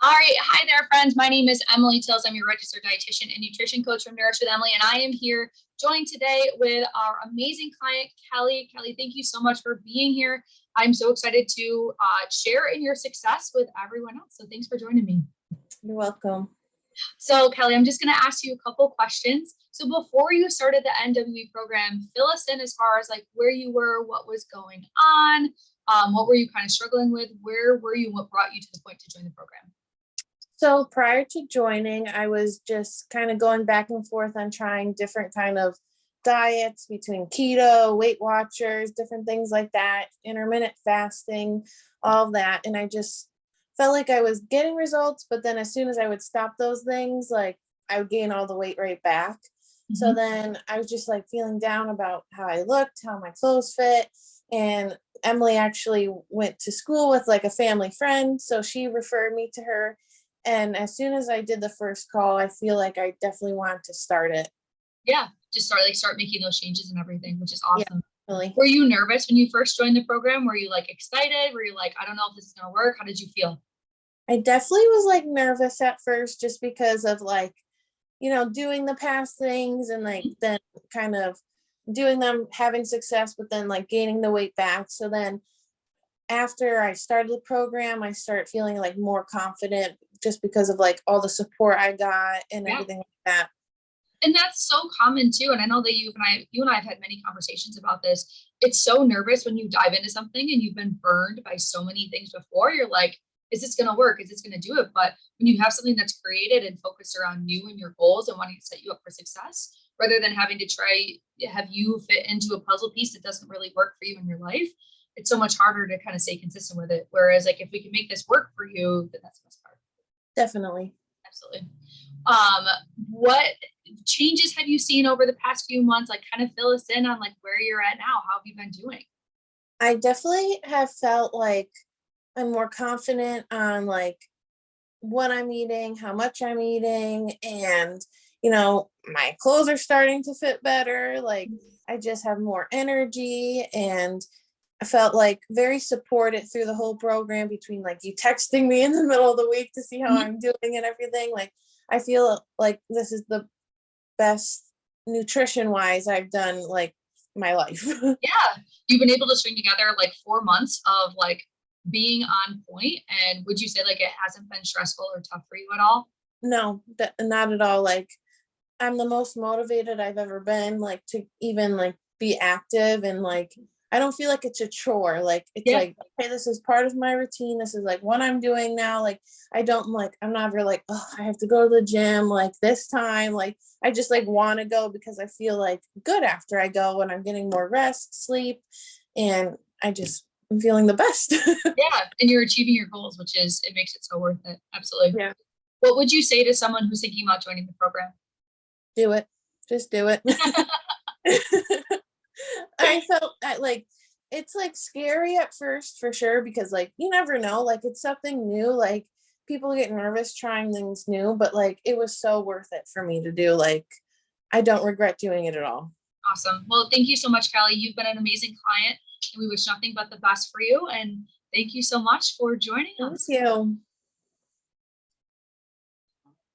All right. Hi there, friends. My name is Emily Tills. I'm your registered dietitian and nutrition coach from Nourished with Emily, and I am here joined today with our amazing client, Kelli. Kelli, thank you so much for being here. I'm so excited to share in your success with everyone else. So thanks for joining me. You're welcome. So Kelli, I'm just going to ask you a couple questions. So before you started the NWE program, fill us in as far as like where you were, what was going on, what were you kind of struggling with, where were you, what brought you to the point to join the program? So prior to joining, I was just kind of going back and forth on trying different kind of diets between keto, Weight Watchers, different things like that, intermittent fasting, all that. And I just felt like I was getting results, but then as soon as I would stop those things, like I would gain all the weight right back. So then I was just like feeling down about how I looked, how my clothes fit. And Emily actually went to school with like a family friend. So she referred me to her. And as soon as I did the first call, I feel like I definitely wanted to start it. Yeah, just start making those changes and everything, which is awesome. Yeah, really. Were you nervous when you first joined the program? Were you like excited? Were you like, I don't know if this is gonna work? How did you feel? I definitely was like nervous at first just because of like, doing the past things and like then kind of doing them, having success, but then like gaining the weight back. So then after I started the program, I started feeling like more confident just because of like all the support I got and everything like that. And that's so common too. And I know that you and I have had many conversations about this. It's so nervous when you dive into something and you've been burned by so many things before. You're like, is this going to work? Is this going to do it? But when you have something that's created and focused around you and your goals and wanting to set you up for success, rather than having to have you fit into a puzzle piece that doesn't really work for you in your life, it's so much harder to kind of stay consistent with it. Whereas like, if we can make this work for you, then that's the best part. Definitely. Absolutely. What changes have you seen over the past few months? Like kind of fill us in on like where you're at now. How have you been doing? I definitely have felt like I'm more confident on like what I'm eating, how much I'm eating, and my clothes are starting to fit better. Like I just have more energy, and I felt like very supported through the whole program between like you texting me in the middle of the week to see how I'm doing and everything. Like I feel like this is the best nutrition wise I've done like my life. Yeah. You've been able to string together like 4 months of like being on point. And would you say like it hasn't been stressful or tough for you at all? No, not at all. Like I'm the most motivated I've ever been, like to even like be active, and like I don't feel like it's a chore. Like it's like, okay, this is part of my routine. This is like what I'm doing now. Like I'm never like, oh, I have to go to the gym like this time. Like I just like want to go because I feel like good after I go and I'm getting more rest, sleep, and I'm feeling the best. Yeah. And you're achieving your goals, it makes it so worth it. Absolutely. Yeah. What would you say to someone who's thinking about joining the program? Do it. Just do it. I felt like it's like scary at first for sure, because like you never know, like it's something new, like people get nervous trying things new, but like it was so worth it for me to do. Like I don't regret doing it at all. Awesome. Well, thank you so much, Kelli. You've been an amazing client and we wish nothing but the best for you. And thank you so much for joining us. Thank you.